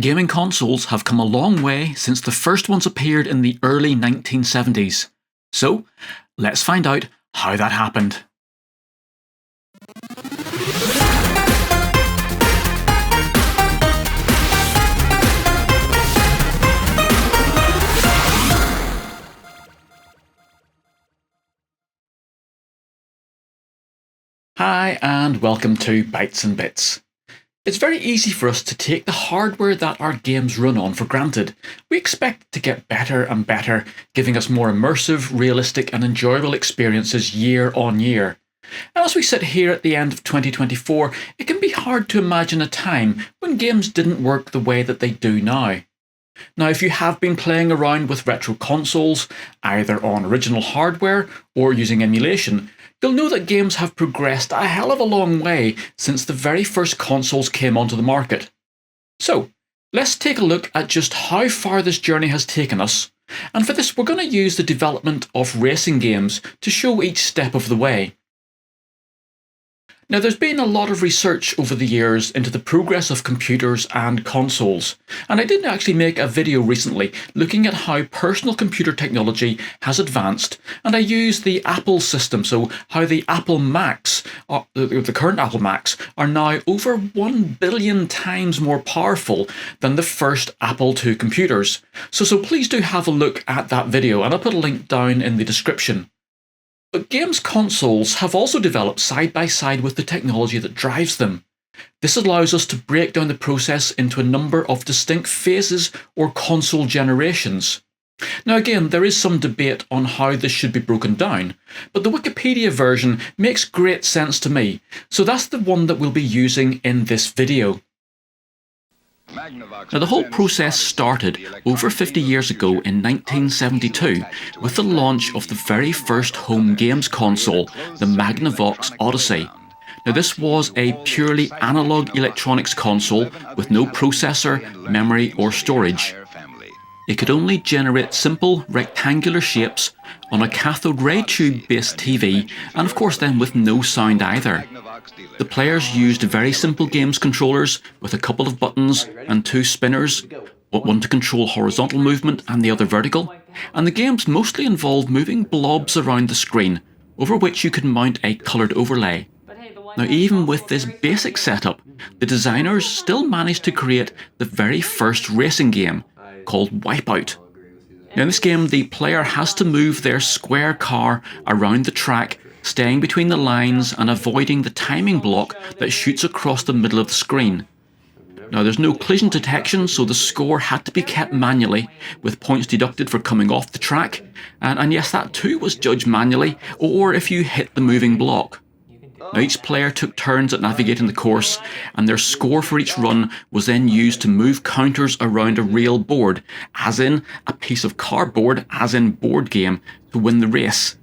Gaming consoles have come a long way since the first ones appeared in the early 1970s. So, let's find out how that happened. Hi and welcome to Bytes and Bits. It's very easy for us to take the hardware that our games run on for granted. We expect it to get better and better, giving us more immersive, realistic and enjoyable experiences year on year. And as we sit here at the end of 2024, it can be hard to imagine a time when games didn't work the way that they do now. Now, if you have been playing around with retro consoles, either on original hardware or using emulation, you'll know that games have progressed a hell of a long way since the very first consoles came onto the market. So, let's take a look at just how far this journey has taken us, and for this we're going to use the development of racing games to show each step of the way. Now, there's been a lot of research over the years into the progress of computers and consoles, and I did actually make a video recently looking at how personal computer technology has advanced, and I used the Apple system, so how the Apple Macs, the current Apple Macs, are now over 1 billion times more powerful than the first Apple II computers. So please do have a look at that video, and I'll put a link down in the description. But games consoles have also developed side by side with the technology that drives them. This allows us to break down the process into a number of distinct phases or console generations. Now again, there is some debate on how this should be broken down, but the Wikipedia version makes great sense to me, so that's the one that we'll be using in this video. Now, the whole process started over 50 years ago in 1972 with the launch of the very first home games console, the Magnavox Odyssey. Now, this was a purely analog electronics console with no processor, memory or storage. It could only generate simple rectangular shapes on a cathode ray tube based TV, and of course then with no sound either. The players used very simple games controllers with a couple of buttons and two spinners, one to control horizontal movement and the other vertical, and the games mostly involved moving blobs around the screen, over which you could mount a coloured overlay. Now, even with this basic setup, the designers still managed to create the very first racing game, called Wipeout. Now, in this game, the player has to move their square car around the track, staying between the lines and avoiding the timing block that shoots across the middle of the screen. Now, there's no collision detection, so the score had to be kept manually, with points deducted for coming off the track, and yes, that too was judged manually, or if you hit the moving block. Now, each player took turns at navigating the course, and their score for each run was then used to move counters around a real board, as in a piece of cardboard, as in board game, to win the race.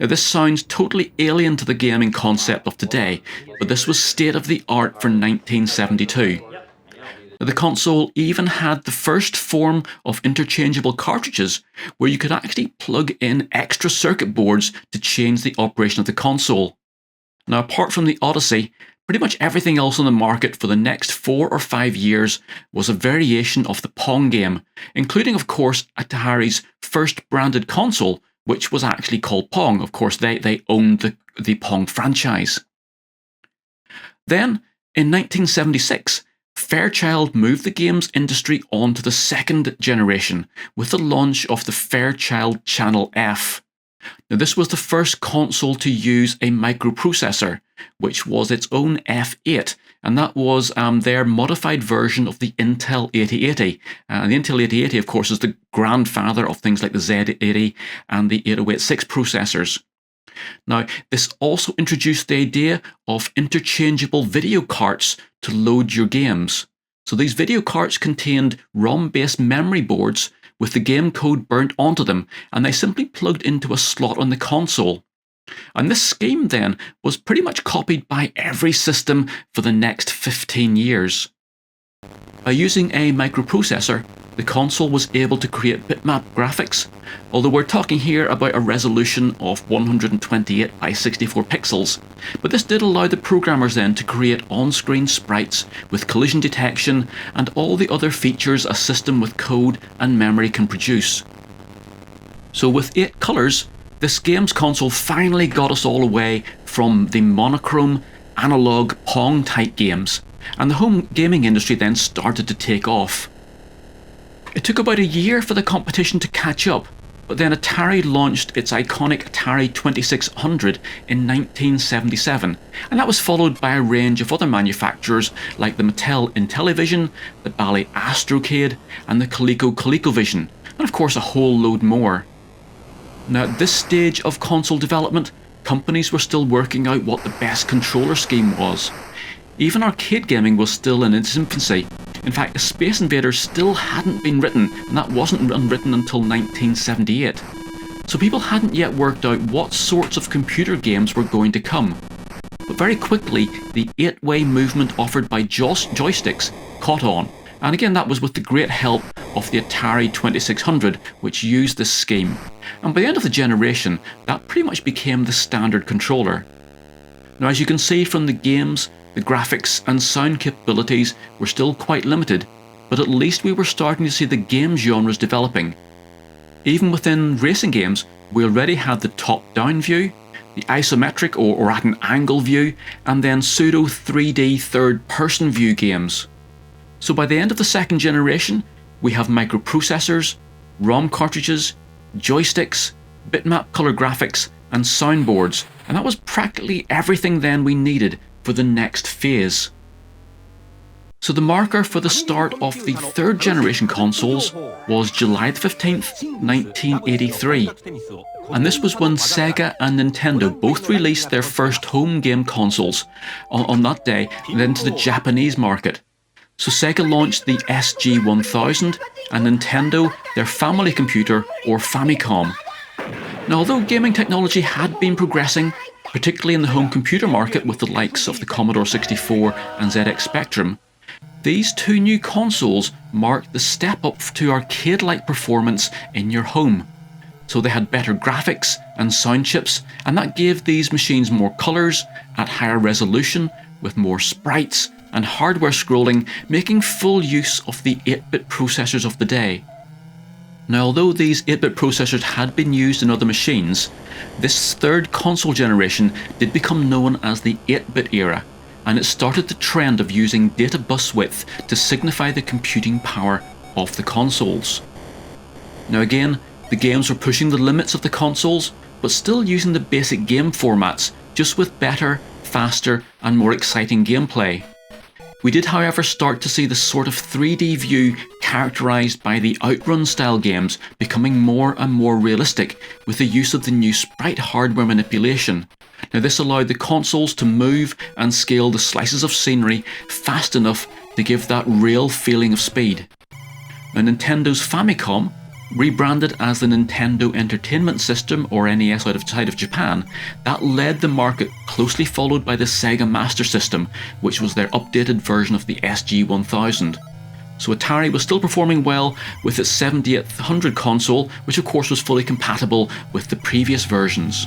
Now, this sounds totally alien to the gaming concept of today, but this was state of the art for 1972. Now, the console even had the first form of interchangeable cartridges, where you could actually plug in extra circuit boards to change the operation of the console. Now, apart from the Odyssey, pretty much everything else on the market for the next 4 or 5 years was a variation of the Pong game, including, of course, Atari's first branded console, which was actually called Pong. Of course, they owned the Pong franchise. Then, in 1976, Fairchild moved the games industry on to the second generation with the launch of the Fairchild Channel F. Now, this was the first console to use a microprocessor, which was its own F8, and that was their modified version of the Intel 8080. And the Intel 8080, of course, is the grandfather of things like the Z80 and the 8086 processors. Now, this also introduced the idea of interchangeable video carts to load your games. So these video carts contained ROM-based memory boards with the game code burnt onto them, and they simply plugged into a slot on the console. And this scheme then was pretty much copied by every system for the next 15 years. By using a microprocessor, the console was able to create bitmap graphics, although we're talking here about a resolution of 128 by 64 pixels, but this did allow the programmers then to create on-screen sprites with collision detection and all the other features a system with code and memory can produce. So with 8 colours, this games console finally got us all away from the monochrome, analog Pong type games, and the home gaming industry then started to take off. It took about a year for the competition to catch up, but then Atari launched its iconic Atari 2600 in 1977, and that was followed by a range of other manufacturers like the Mattel Intellivision, the Bally Astrocade, and the Coleco ColecoVision, and of course a whole load more. Now at this stage of console development, companies were still working out what the best controller scheme was. Even arcade gaming was still in its infancy. In fact, Space Invaders still hadn't been written, and that wasn't written until 1978. So people hadn't yet worked out what sorts of computer games were going to come. But very quickly, the 8-way movement offered by joysticks caught on, and again that was with the great help of the Atari 2600, which used this scheme. And by the end of the generation, that pretty much became the standard controller. Now as you can see from the games, the graphics and sound capabilities were still quite limited, but at least we were starting to see the game genres developing. Even within racing games, we already had the top-down view, the isometric or at an angle view, and then pseudo 3D third-person view games. So by the end of the second generation, we have microprocessors, ROM cartridges, joysticks, bitmap color graphics, and soundboards, and that was practically everything then we needed for the next phase. So the marker for the start of the third generation consoles was July 15th, 1983. And this was when Sega and Nintendo both released their first home game consoles on that day, then to the Japanese market. So Sega launched the SG-1000 and Nintendo their family computer or Famicom. Now although gaming technology had been progressing, particularly in the home computer market with the likes of the Commodore 64 and ZX Spectrum, these two new consoles marked the step up to arcade-like performance in your home. So they had better graphics and sound chips, and that gave these machines more colours, at higher resolution, with more sprites and hardware scrolling, making full use of the 8-bit processors of the day. Now although these 8-bit processors had been used in other machines, this third console generation did become known as the 8-bit era, and it started the trend of using data bus width to signify the computing power of the consoles. Now again, the games were pushing the limits of the consoles, but still using the basic game formats, just with better, faster and more exciting gameplay. We did however start to see the sort of 3D view characterised by the Outrun style games becoming more and more realistic with the use of the new sprite hardware manipulation. Now this allowed the consoles to move and scale the slices of scenery fast enough to give that real feeling of speed. Now Nintendo's Famicom, rebranded as the Nintendo Entertainment System or NES outside of Japan, that led the market, closely followed by the Sega Master System, which was their updated version of the SG-1000. So Atari was still performing well with its 7800 console, which of course was fully compatible with the previous versions.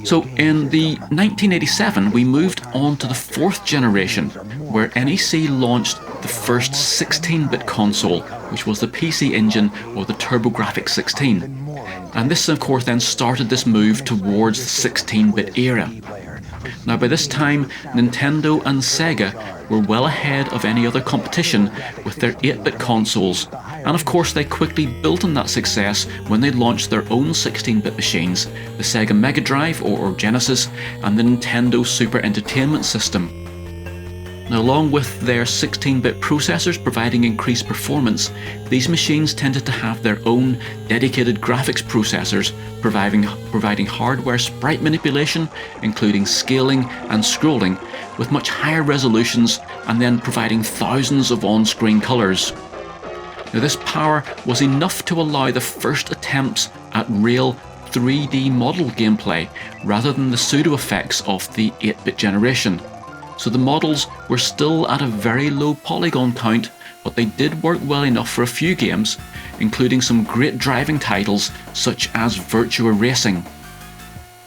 So in the 1987 we moved on to the fourth generation, where NEC launched the first 16-bit console, which was the PC Engine or the TurboGrafx 16. And this of course then started this move towards the 16-bit era. Now by this time, Nintendo and Sega were well ahead of any other competition with their 8-bit consoles, and of course they quickly built on that success when they launched their own 16-bit machines, the Sega Mega Drive or Genesis, and the Nintendo Super Entertainment System. Now along with their 16-bit processors providing increased performance, these machines tended to have their own dedicated graphics processors, providing hardware sprite manipulation, including scaling and scrolling, with much higher resolutions, and then providing thousands of on-screen colours. Now, this power was enough to allow the first attempts at real 3D model gameplay, rather than the pseudo effects of the 8-bit generation. So the models were still at a very low polygon count, but they did work well enough for a few games, including some great driving titles such as Virtua Racing.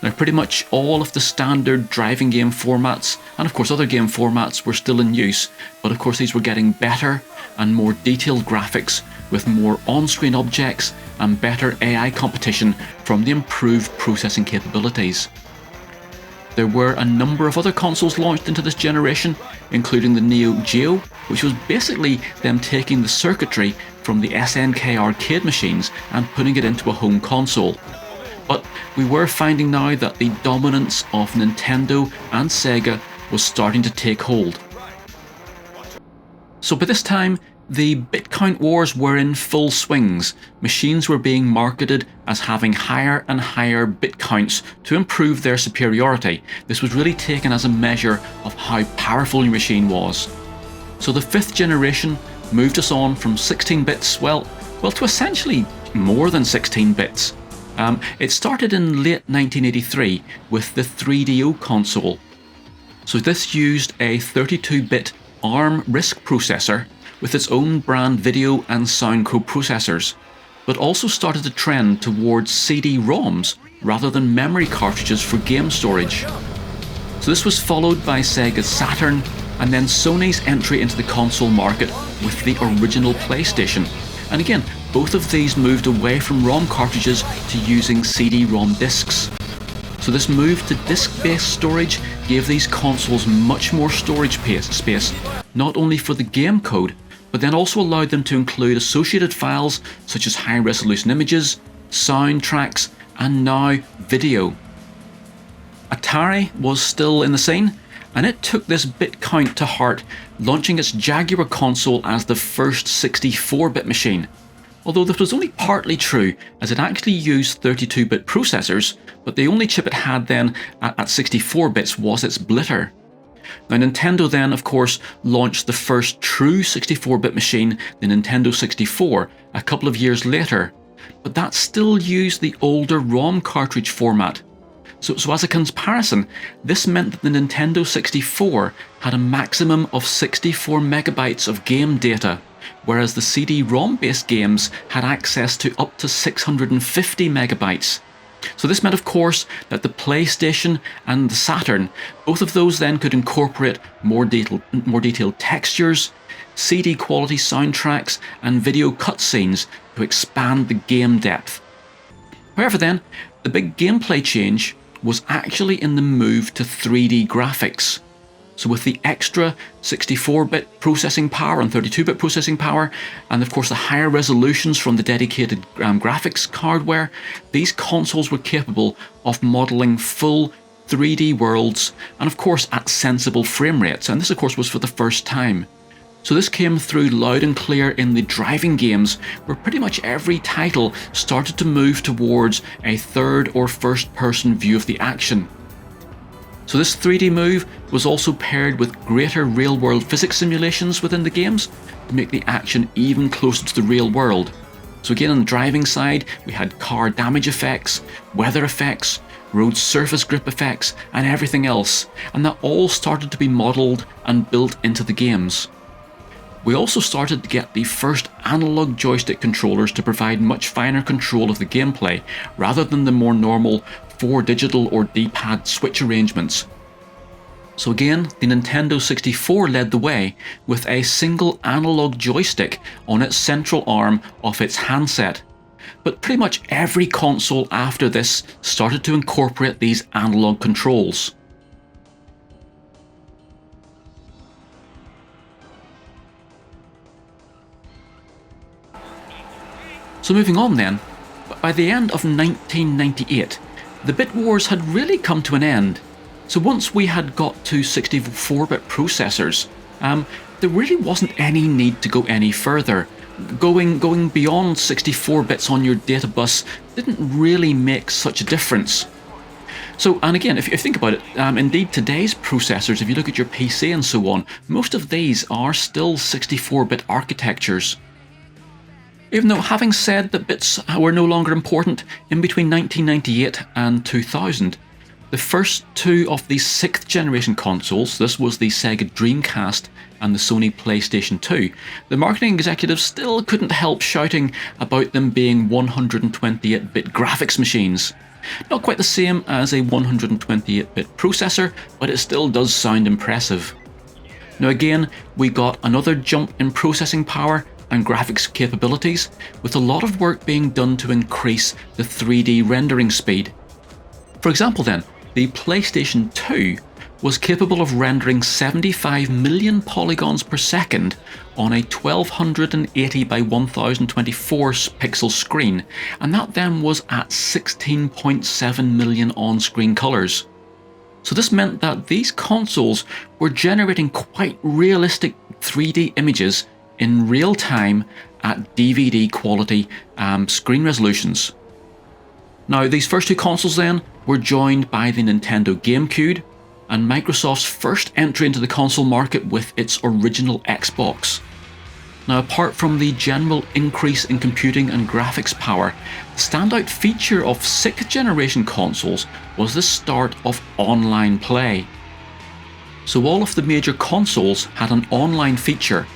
Now, pretty much all of the standard driving game formats, and of course other game formats, were still in use, but of course these were getting better and more detailed graphics, with more on-screen objects and better AI competition from the improved processing capabilities. There were a number of other consoles launched into this generation, including the Neo Geo, which was basically them taking the circuitry from the SNK arcade machines and putting it into a home console. But we were finding now that the dominance of Nintendo and Sega was starting to take hold. So by this time, the bit count wars were in full swings. Machines were being marketed as having higher and higher bit counts to improve their superiority. This was really taken as a measure of how powerful your machine was. So the 5th generation moved us on from 16 bits, well to essentially more than 16 bits. It started in late 1983 with the 3DO console. So this used a 32-bit ARM RISC processor with its own brand video and sound coprocessors, but also started a trend towards CD-ROMs rather than memory cartridges for game storage. So this was followed by Sega's Saturn, and then Sony's entry into the console market with the original PlayStation. And again, both of these moved away from ROM cartridges to using CD-ROM discs. So this move to disc-based storage gave these consoles much more storage space, not only for the game code, but then also allowed them to include associated files such as high-resolution images, soundtracks, and now video. Atari was still in the scene, and it took this bit count to heart, launching its Jaguar console as the first 64-bit machine. Although this was only partly true, as it actually used 32-bit processors, but the only chip it had then at 64 bits was its blitter. Now, Nintendo then, of course, launched the first true 64-bit machine, the Nintendo 64, a couple of years later, but that still used the older ROM cartridge format. So as a comparison, this meant that the Nintendo 64 had a maximum of 64 megabytes of game data, whereas the CD-ROM based games had access to up to 650 megabytes. So this meant, of course, that the PlayStation and the Saturn, both of those then could incorporate more detailed textures, CD quality soundtracks, and video cutscenes to expand the game depth. However then, the big gameplay change was actually in the move to 3D graphics. So with the extra 64-bit processing power and 32-bit processing power, and of course the higher resolutions from the dedicated graphics hardware, these consoles were capable of modelling full 3D worlds, and of course at sensible frame rates, and this of course was for the first time. So this came through loud and clear in the driving games, where pretty much every title started to move towards a third or first person view of the action. So this 3D move was also paired with greater real-world physics simulations within the games to make the action even closer to the real world. So again, on the driving side, we had car damage effects, weather effects, road surface grip effects, and everything else, and that all started to be modelled and built into the games. We also started to get the first analog joystick controllers to provide much finer control of the gameplay, rather than the more normal 4 digital or D-pad switch arrangements. So again, the Nintendo 64 led the way with a single analog joystick on its central arm of its handset. But pretty much every console after this started to incorporate these analog controls. So moving on then, by the end of 1998, the bit wars had really come to an end. So once we had got to 64-bit processors, there really wasn't any need to go any further. going beyond 64 bits on your data bus didn't really make such a difference. So, and again, if you think about it, indeed today's processors, if you look at your PC and so on, most of these are still 64-bit architectures. Even though, having said that bits were no longer important, in between 1998 and 2000, the first two of these 6th generation consoles, this was the Sega Dreamcast and the Sony PlayStation 2, the marketing executives still couldn't help shouting about them being 128-bit graphics machines. Not quite the same as a 128-bit processor, but it still does sound impressive. Now again, we got another jump in processing power and graphics capabilities, with a lot of work being done to increase the 3D rendering speed. For example then, the PlayStation 2 was capable of rendering 75 million polygons per second on a 1280 by 1024 pixel screen, and that then was at 16.7 million on-screen colours. So this meant that these consoles were generating quite realistic 3D images in real time at DVD quality screen resolutions. Now, these first two consoles then were joined by the Nintendo GameCube and Microsoft's first entry into the console market with its original Xbox. Now, apart from the general increase in computing and graphics power, the standout feature of 6th generation consoles was the start of online play. So all of the major consoles had an online feature,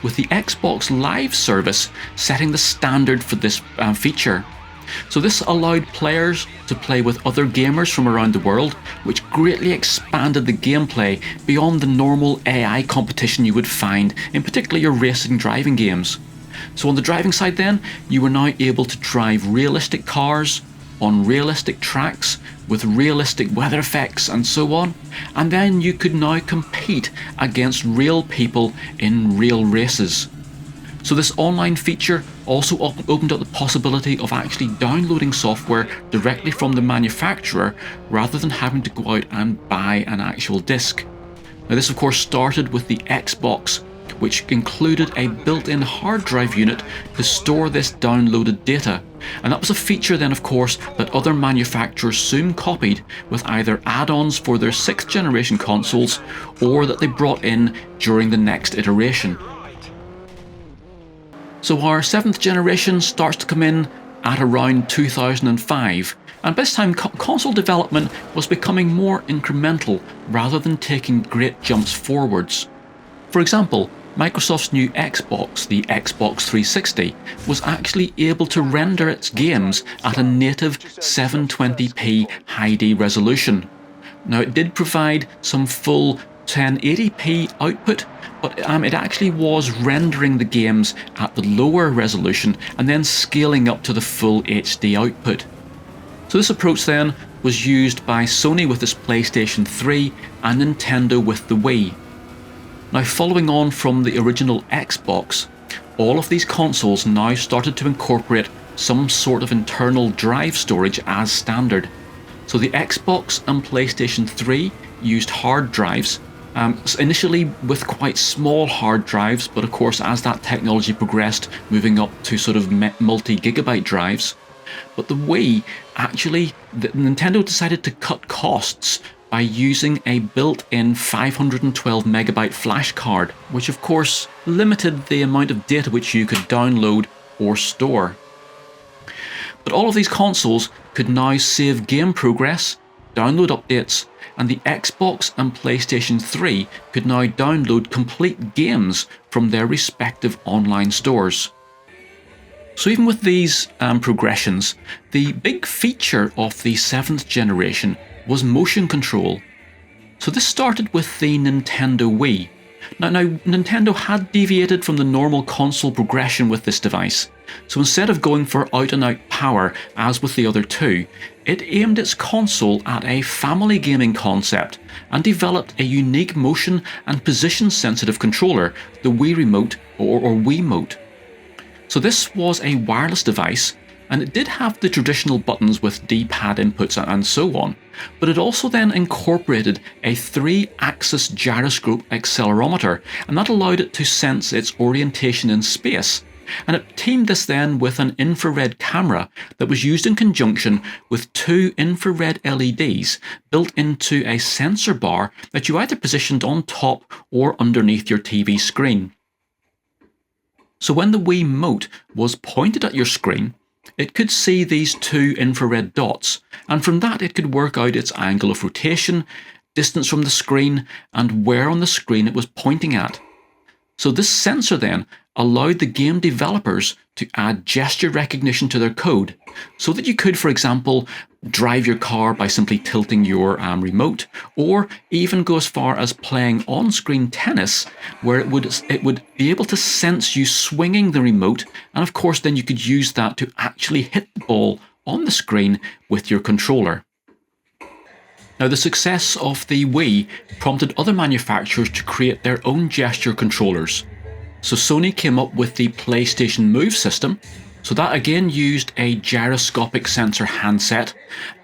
with the Xbox Live service setting the standard for this feature. So this allowed players to play with other gamers from around the world, which greatly expanded the gameplay beyond the normal AI competition you would find in particularly your racing driving games. So on the driving side then, you were now able to drive realistic cars on realistic tracks with realistic weather effects and so on, and then you could now compete against real people in real races. So this online feature also opened up the possibility of actually downloading software directly from the manufacturer rather than having to go out and buy an actual disc. Now this of course started with the Xbox, which included a built-in hard drive unit to store this downloaded data. And that was a feature then of course that other manufacturers soon copied with either add-ons for their 6th generation consoles or that they brought in during the next iteration. So our 7th generation starts to come in at around 2005, and by this time console development was becoming more incremental rather than taking great jumps forwards. For example, Microsoft's new Xbox, the Xbox 360, was actually able to render its games at a native 720p high-D resolution. Now it did provide some full 1080p output, but it actually was rendering the games at the lower resolution and then scaling up to the full HD output. So this approach then was used by Sony with its PlayStation 3 and Nintendo with the Wii. Now following on from the original Xbox, all of these consoles now started to incorporate some sort of internal drive storage as standard. So the Xbox and PlayStation 3 used hard drives, initially with quite small hard drives, but of course as that technology progressed, moving up to sort of multi-gigabyte drives. But the Wii, actually, Nintendo decided to cut costs by using a built-in 512 megabyte flash card, which of course limited the amount of data which you could download or store. But all of these consoles could now save game progress, download updates, and the Xbox and PlayStation 3 could now download complete games from their respective online stores. So even with these progressions, the big feature of the 7th generation was motion control. So this started with the Nintendo Wii. Now Nintendo had deviated from the normal console progression with this device. So instead of going for out-and-out power as with the other two, it aimed its console at a family gaming concept and developed a unique motion and position-sensitive controller, the Wii Remote or Wiimote. So this was a wireless device, and it did have the traditional buttons with D-pad inputs and so on, but it also then incorporated a 3-axis gyroscope accelerometer, and that allowed it to sense its orientation in space, And it teamed this then with an infrared camera that was used in conjunction with two infrared LEDs built into a sensor bar that you either positioned on top or underneath your TV screen. So when the Wiimote was pointed at your screen, it could see these two infrared dots, and from that it could work out its angle of rotation, distance from the screen, and where on the screen it was pointing at. So this sensor then allowed the game developers to add gesture recognition to their code, so that you could, for example, drive your car by simply tilting your remote, or even go as far as playing on-screen tennis, where it would be able to sense you swinging the remote, and of course then you could use that to actually hit the ball on the screen with your controller. Now, the success of the Wii prompted other manufacturers to create their own gesture controllers. So Sony came up with the PlayStation Move system. So that again used a gyroscopic sensor handset,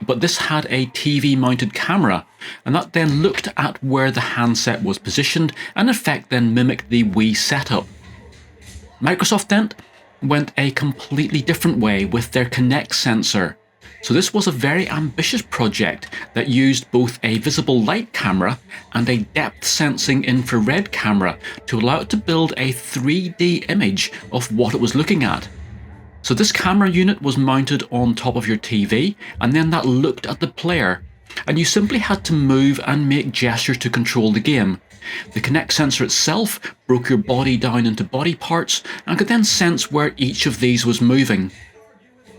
but this had a TV mounted camera, and that then looked at where the handset was positioned and in effect then mimicked the Wii setup. Microsoft then went a completely different way with their Kinect sensor. So this was a very ambitious project that used both a visible light camera and a depth sensing infrared camera to allow it to build a 3D image of what it was looking at. So this camera unit was mounted on top of your TV, and then that looked at the player, and you simply had to move and make gestures to control the game. The Kinect sensor itself broke your body down into body parts and could then sense where each of these was moving.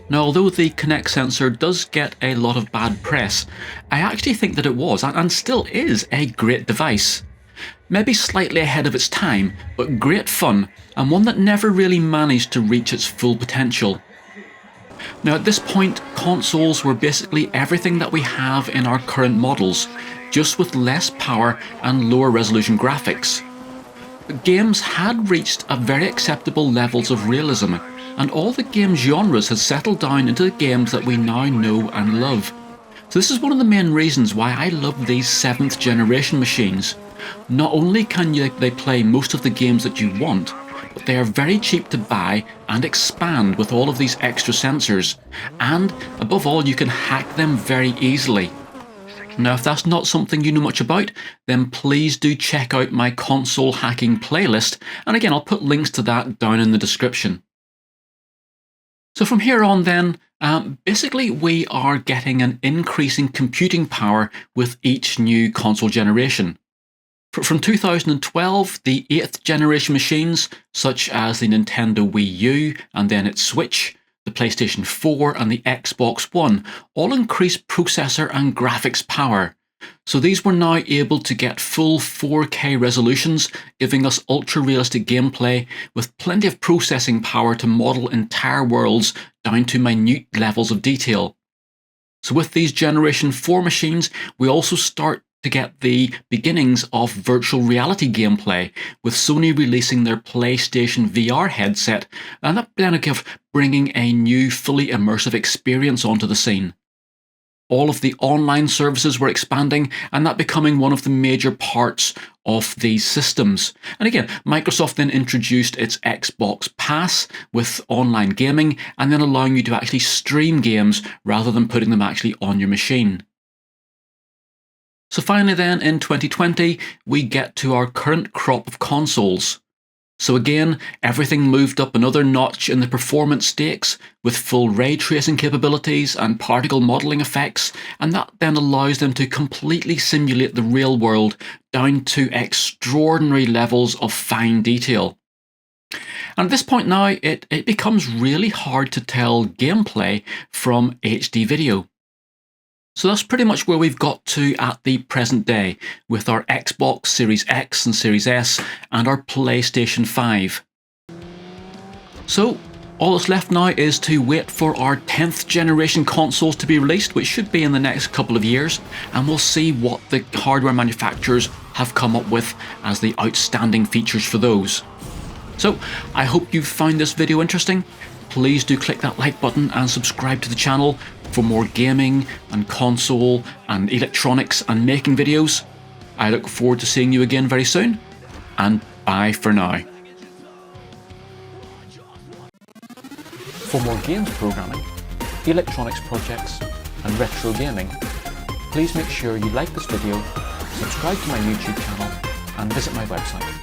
Now, although the Kinect sensor does get a lot of bad press, I actually think that it was, and still is, a great device. Maybe slightly ahead of its time, but great fun, and one that never really managed to reach its full potential. Now, at this point, consoles were basically everything that we have in our current models, just with less power and lower resolution graphics. Games had reached a very acceptable levels of realism, and all the game genres had settled down into the games that we now know and love. So this is one of the main reasons why I love these 7th generation machines. Not only can they play most of the games that you want, but they are very cheap to buy and expand with all of these extra sensors, and above all you can hack them very easily. Now, if that's not something you know much about, then please do check out my console hacking playlist, and again I'll put links to that down in the description. So from here on then, basically we are getting an increasing computing power with each new console generation. From 2012, the 8th generation machines, such as the Nintendo Wii U and then its Switch, the PlayStation 4 and the Xbox One, all increased processor and graphics power. So these were now able to get full 4K resolutions, giving us ultra-realistic gameplay with plenty of processing power to model entire worlds down to minute levels of detail. So with these Generation 4 machines, we also start to get the beginnings of virtual reality gameplay, with Sony releasing their PlayStation VR headset, and that then bringing a new fully immersive experience onto the scene. All of the online services were expanding, and that becoming one of the major parts of these systems. And again, Microsoft then introduced its Xbox Pass with online gaming, and then allowing you to actually stream games rather than putting them actually on your machine. So finally then, in 2020, we get to our current crop of consoles. So again, everything moved up another notch in the performance stakes, with full ray tracing capabilities and particle modelling effects, and that then allows them to completely simulate the real world down to extraordinary levels of fine detail. And at this point now, it becomes really hard to tell gameplay from HD video. So that's pretty much where we've got to at the present day with our Xbox Series X and Series S and our PlayStation 5. So all that's left now is to wait for our 10th generation consoles to be released, which should be in the next couple of years, and we'll see what the hardware manufacturers have come up with as the outstanding features for those. So I hope you found this video interesting. Please do click that like button and subscribe to the channel for more gaming and console and electronics and making videos. I look forward to seeing you again very soon, and bye for now. For more games programming, electronics projects and retro gaming, please make sure you like this video, subscribe to my YouTube channel and visit my website.